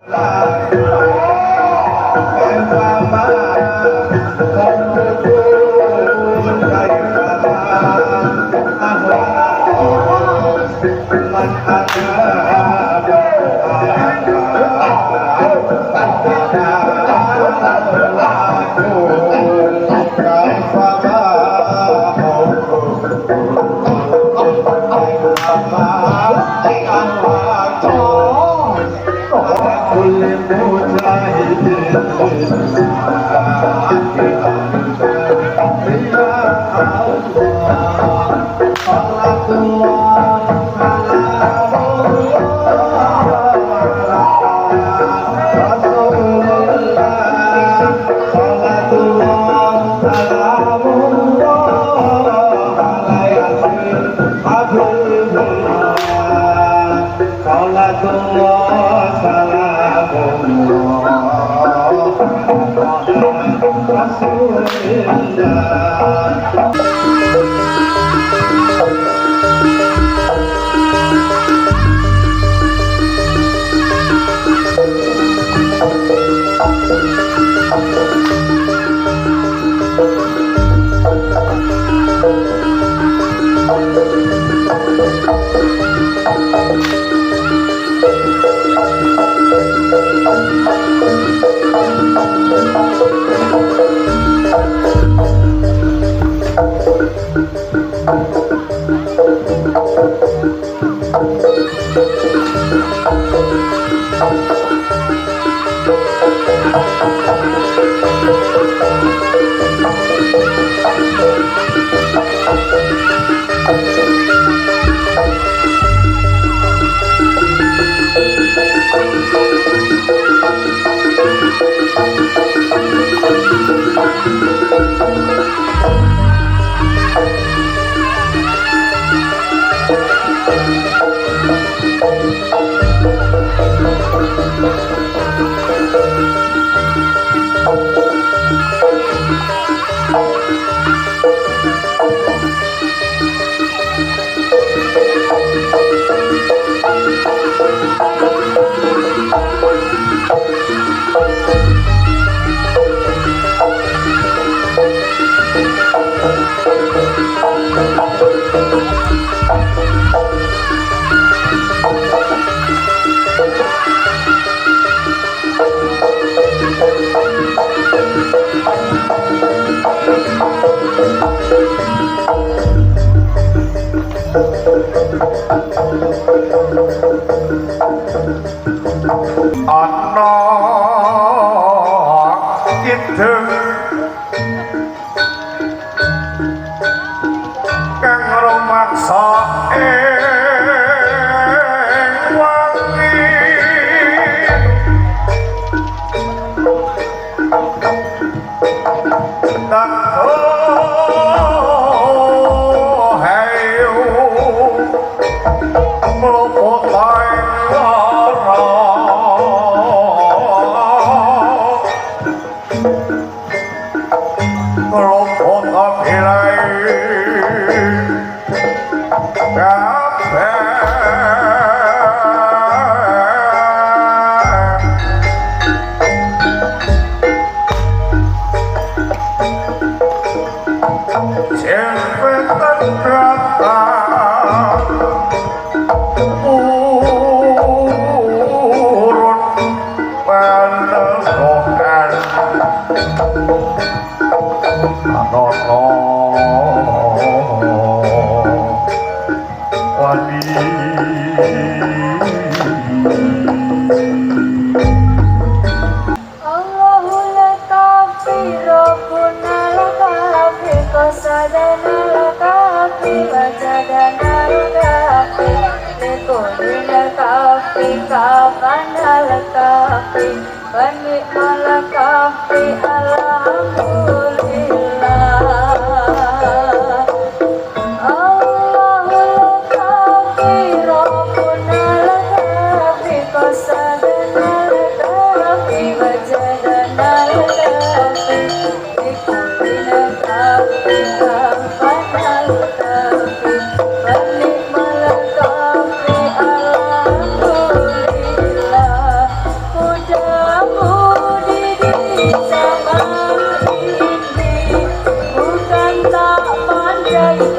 Alhamdulillah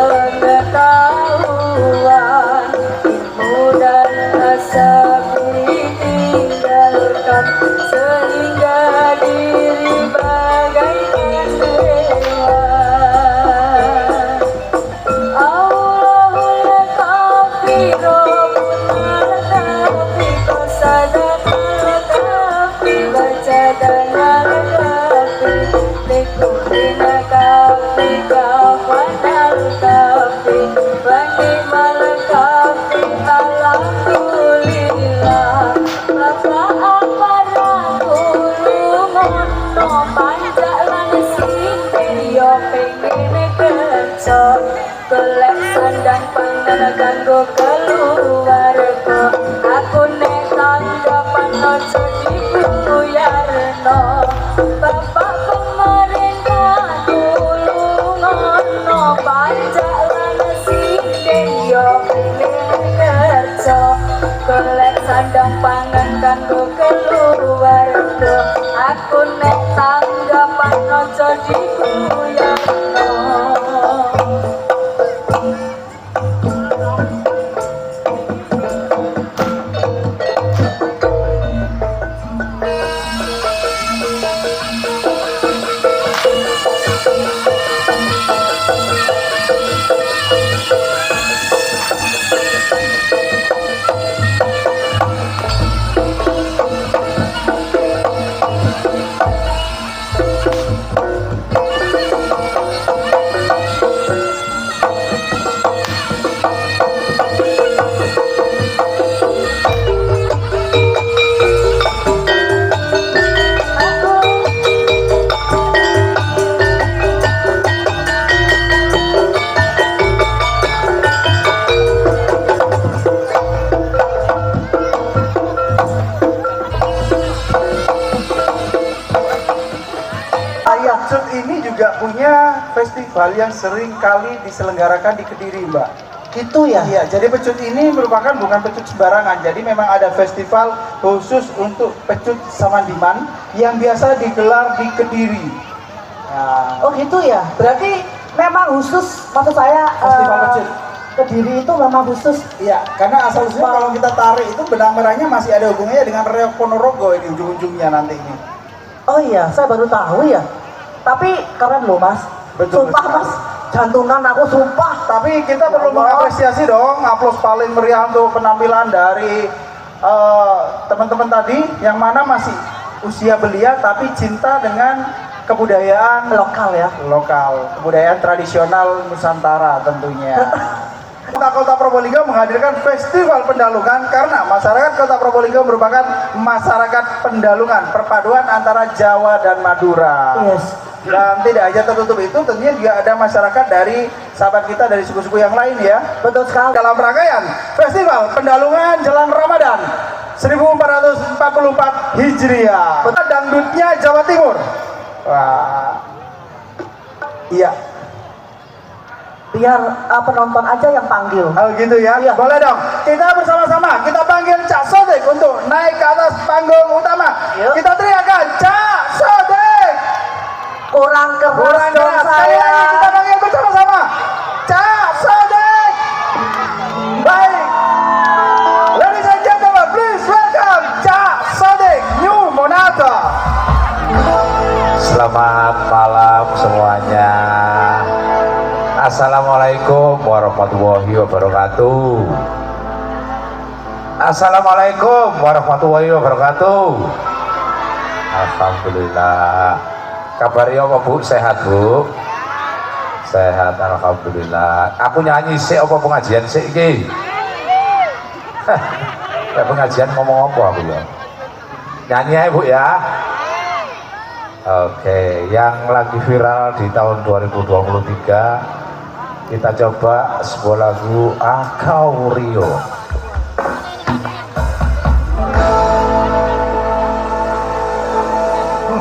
pengetahuan, ilmu dan rasa ditinggalkan, sehingga diri bagaikan hewan. Allahul kafi Rabbul kafi, qasadaqal kafi, baca danal kafi, likulina kafi, kafanal kafi, wanimal kafi, alhamdulillah. Bapak aparakulumun no panjalan sinte, yo pengen kerja golek sandang pangan kanggo keluarga. Aku nek tanggapan ojo dikuyarno, Bapak pemerintah tulungono panjalan sinte, yo pengen kerja golek sandang pangan kanggo keluarga. Aku nek tanggapan ojo dikuyarno. Pecut ini juga punya festival yang sering kali diselenggarakan di Kediri, Mbak. Itu ya? Iya, jadi pecut ini merupakan bukan pecut sembarangan. Jadi memang ada festival khusus untuk pecut Samandiman yang biasa digelar di Kediri. Nah, Oh gitu ya? Berarti memang khusus, maksud saya festival pecut. Kediri itu memang khusus. Iya, karena asal-usulnya kalau kita tarik itu benang merahnya masih ada hubungannya dengan Reok Ponorogo ini ujung-ujungnya nanti ini. Oh iya, saya baru tahu ya. Tapi keren loh mas. Betul, Sumpah betul. mas, jantungan aku sumpah. Tapi kita perlu Allah. mengapresiasi dong, aplaus paling meriah untuk penampilan dari teman-teman tadi yang mana masih usia belia tapi cinta dengan kebudayaan Lokal ya. lokal, kebudayaan tradisional Nusantara tentunya. Kota Probolinggo menghadirkan festival pendalungan karena masyarakat Kota Probolinggo merupakan masyarakat pendalungan, perpaduan antara Jawa dan Madura. Yes. Dan tidak hanya tertutup itu, tentunya juga ada masyarakat dari sahabat kita dari suku-suku yang lain ya. Betul sekali. Dalam rangkaian Festival Pendalungan Jelang Ramadan 1444 Hijriah. Dangdutnya Jawa Timur. Wah. Iya. Biar penonton aja yang panggil. Oh gitu ya? Iya. Boleh dong. Kita bersama-sama, kita panggil Cak Sodik untuk naik ke atas panggung utama. Yuk. Kita teriakan Cak Sodik. Kurang keras Kurang dong keras. Sekali saya. lagi kita panggil bersama-sama. Cak Sodik. Baik. Ladies and gentlemen, please welcome Cak Sodik New Monata. Selamat malam semuanya. Assalamualaikum warahmatullahi wabarakatuh. Assalamualaikum warahmatullahi wabarakatuh. Alhamdulillah. Kabarnya apa Bu? Sehat Bu? Sehat alhamdulillah. Aku nyanyi sih apa pengajian sih iki? Ya pengajian ngomong apa aku ya? Nyanyi ya Bu ya. Oke, yang lagi viral di tahun 2023 kita coba sebuah lagu Akau Rio.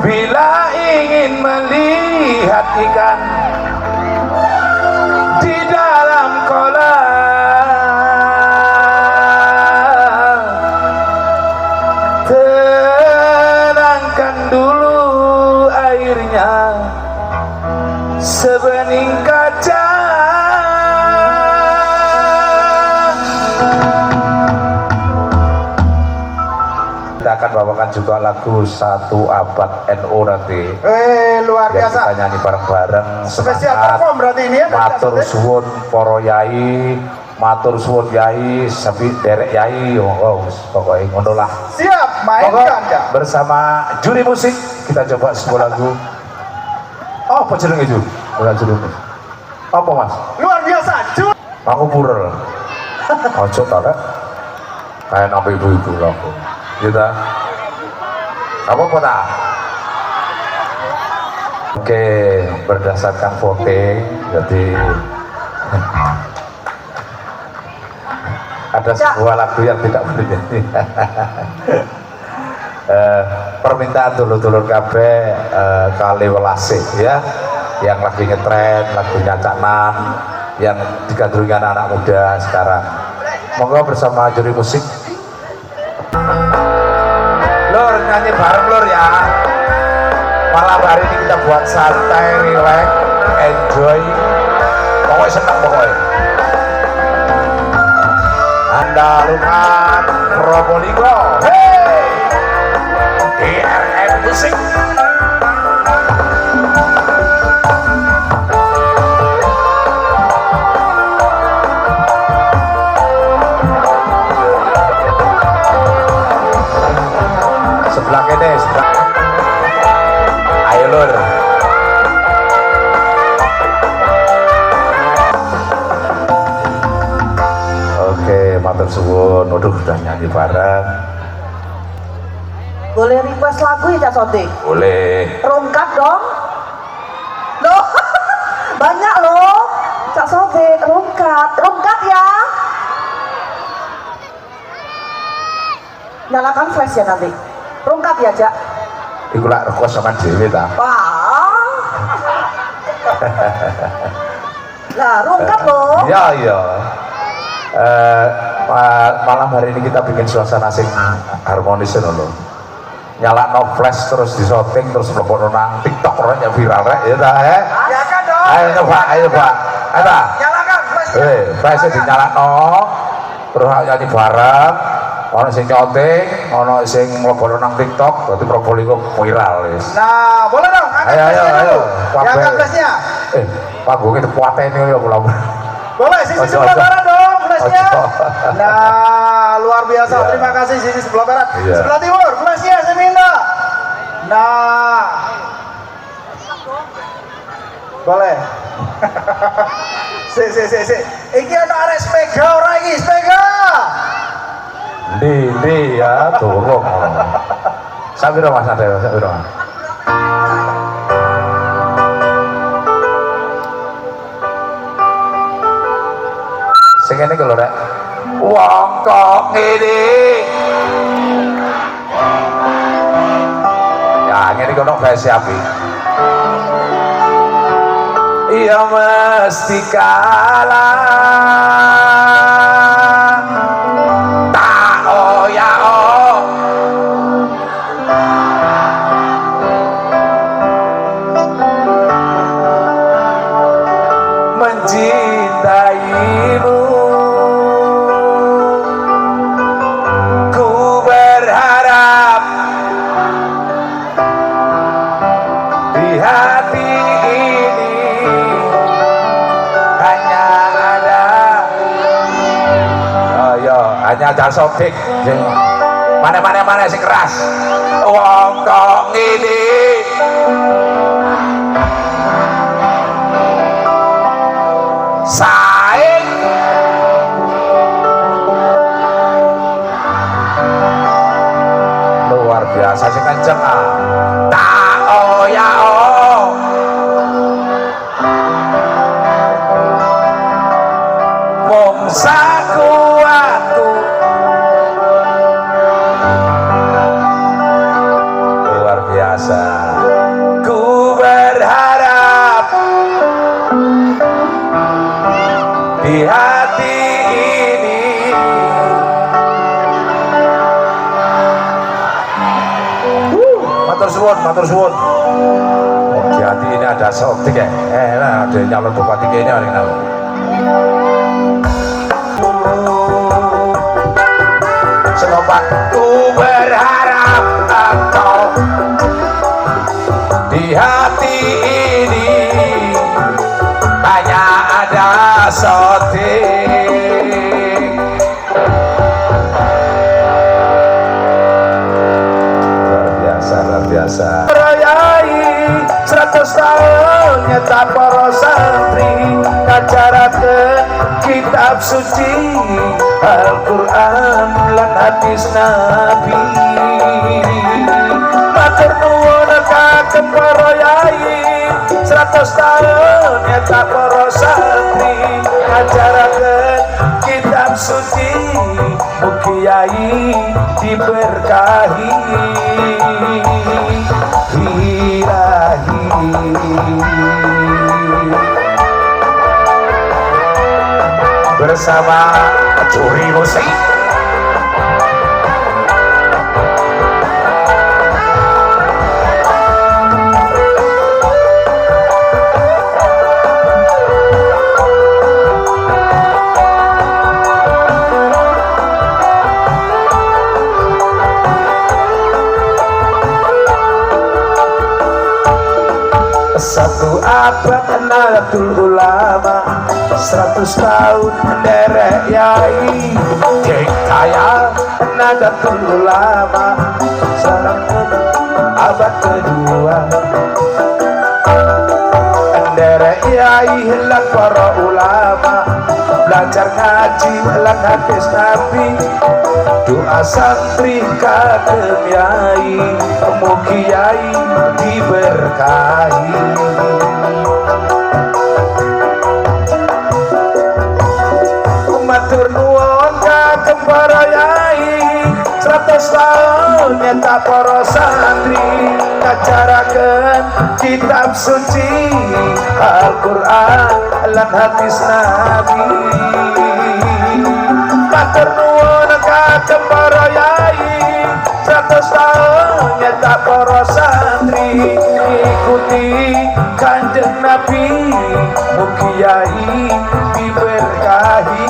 Bila ingin melihat ikan di dalam kolam, tenangkan dulu airnya sebening kaca. akan bawakan juga lagu Satu Abad NU nanti. Luar Biar biasa. kita nyanyi bareng-bareng. Spesial Semangat. perform berarti ini ya. Matur suwun para yai, matur suwun yai, sapi derek yai, pokoknya ngono lah. Siap, Pokok mainkan ya. bersama juri musik kita coba sebuah lagu. Oh, apa jenenge itu? Juri musik. Apa mas? Luar biasa. Aku purel. Ojo ta rek. Kayak nabi ibu-ibu lah. Kita. Apa tak? Oke, berdasarkan voting, jadi ada sebuah lagu yang tidak boleh jadi. Permintaan dulur-dulur KB kali welase ya, yang lagi ngetren lagunya Cak Nan, yang digandrungi anak-anak muda sekarang. Monggo bersama juri musik. Lur, nyanyi bareng lur ya. Malam hari ini kita buat santai, relax, enjoy, pokoknya senang pokoknya. Andalungan Probolinggo, hey, DRM Musik. Sebelah kene, sebelah. Ayo lur. Oke, matur suwun. Waduh, udah nyanyi bareng. Boleh request lagu ya Cak Sodik? Boleh. Rungkat dong. Loh, banyak loh. Cak Sodik, rungkat. Rungkat ya. Nyalakan flash ya nanti. Rungkat ya, Cak. Iku lak request sama dhewe ta. Wah. Nah, rungkat loh. Iya, iya. Malam hari ini kita bikin suasana sing harmonis loh. Nyala no flash terus di shooting terus mlebu nang TikTok orangnya viral rek ya ta ya. Ya kan dong. Ayo Pak, ayo Pak. Ayo Pak. Nyalakan flash. Flash dinyalakno. Terus nyanyi bareng. Ono sing nyooting, ono sing mlebu nang TikTok, dadi Probolinggo viral wis. Nah, boleh dong. Angkat Ayo, flashnya ayo, dulu. ayo. Ya, angkat flashnya. Panggung itu kuatene ya kula. Boleh, sisi Ojo, sebelah ojo. barat dong flashnya. Ojo. Nah, luar biasa. Iya. Terima kasih sisi sebelah barat. Iya. Sebelah timur, flashnya saya minta. Nah, boleh. Si. Iki ana arek spega ora iki, spega. Ndi ya dorong. Sapiro Mas Ade, sapiro. Sing ngene iki lho rek. Wong kok ngene. Ya ngene iki ono versi api. Iya mesti kalah. Tak ya oh. Mencintaimu. Ku berharap di hati ini hanya ada hanya Cak Sodik mana sing keras wong kok ngene saing luar biasa sing kenceng tak ya oh mung sakuatku luar biasa ku berharap di hati ini matur suwun oh, di hati ini ada Sodik ya nah, ada nyalon bupati kayaknya hari ini Senopat ku berharap kitab suci Al-Quran lan hadis Nabi. Matur nuwun kagem para yai 100 tahun eta para santri ngajaraken kitab suci, mugi yai diberkahi ilahi. Bersama curi musik satu abad Nahdlatul Ulama, 100 tahun derek yai geng kaya Nahdlatul Ulama, sekarang abad kedua derek yai lan para ulama belajar ngaji lan hadis Nabi, doa santri kagem yai, mugi yai diberkahi. Matur nuwun kagem para yai 100 tahun nyata para santri ngajaraken kitab suci Al-Quran lan hadis Nabi. Matur nuwun kagem para yai 100 tahun nyata para santri ikuti kanjeng Nabi, mugi yai diberkahi.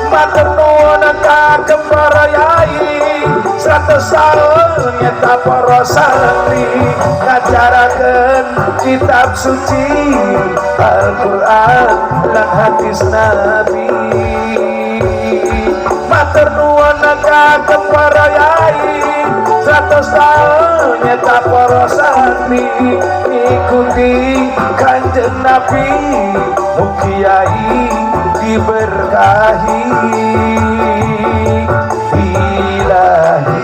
Matur nuwun kagem para yai 100 tahun nyata para santri ngajaraken kitab suci Al-Quran lan hadis Nabi. Matur nuwun kagem para yai 100 tahun nyata para santri ikuti kanjeng Nabi, mugi yai diberkahi ilahi.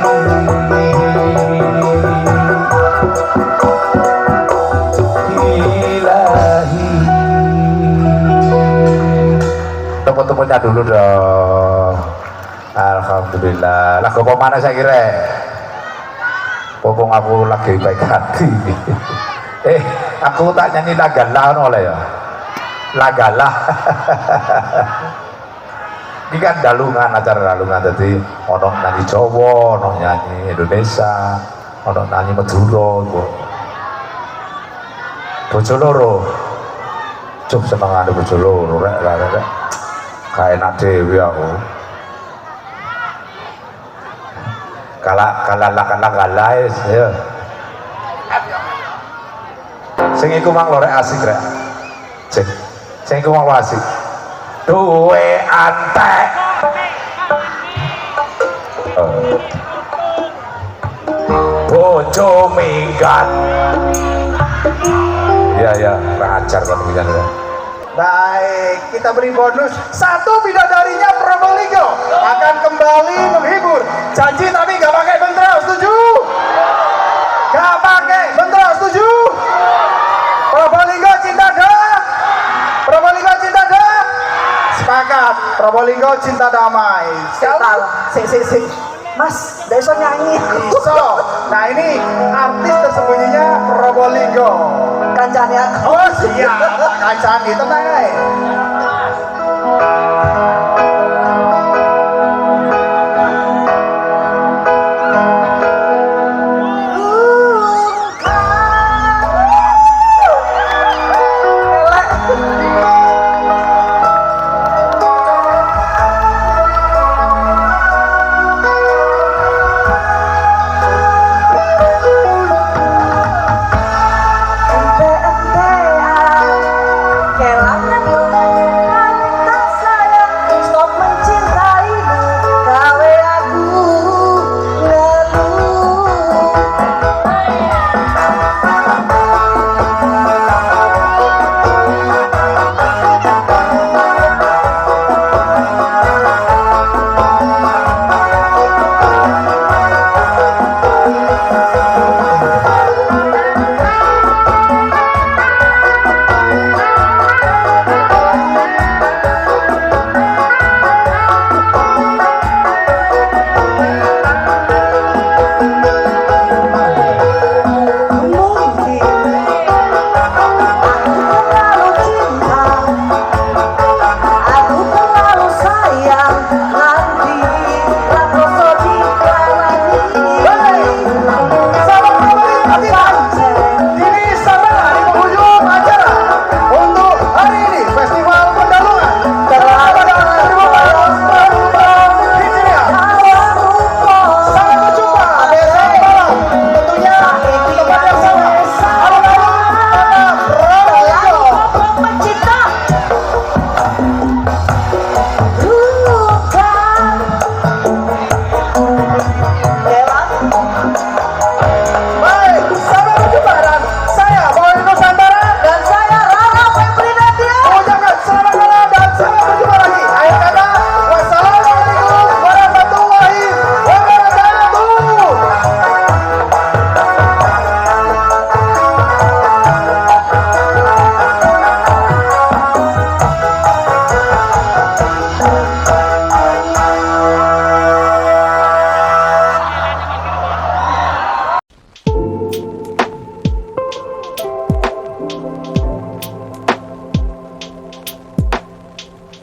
Tepuk-tepuknya dulu dong. Alhamdulillah. Lagu apa mana saya kira? Popong aku lagi baik hati. Aku tak nyanyi lagalah oleh ya. Lagalah. Ini kan dalungan, acara dalungan, jadi ono nyanyi Jawa, ono nyanyi Indonesia, ono nyanyi Madura, bojo loro. Cuk seneng ada bojo loro rek. Kayak enak dewe aku. Kalah ya. Sing iku mang lorek asik rek. Cek. Sing iku mang asik. Duwe antek. Bojo minggat. Ya, ngajar kan begini ya. Baik, kita beri bonus 1 bidadarinya Probolinggo akan kembali menghibur. Janji tapi gak pakai bentrau, setuju? Gak pakai bentrau, setuju? Probolinggo cinta dah? Probolinggo cinta dah? Sepakat, Probolinggo cinta damai. Si. Mas, gak bisa nyanyi. Iso. Nah ini artis tersembunyinya Probolinggo. Kancane aku. Oh siap, Pak Kancani, tenang aja.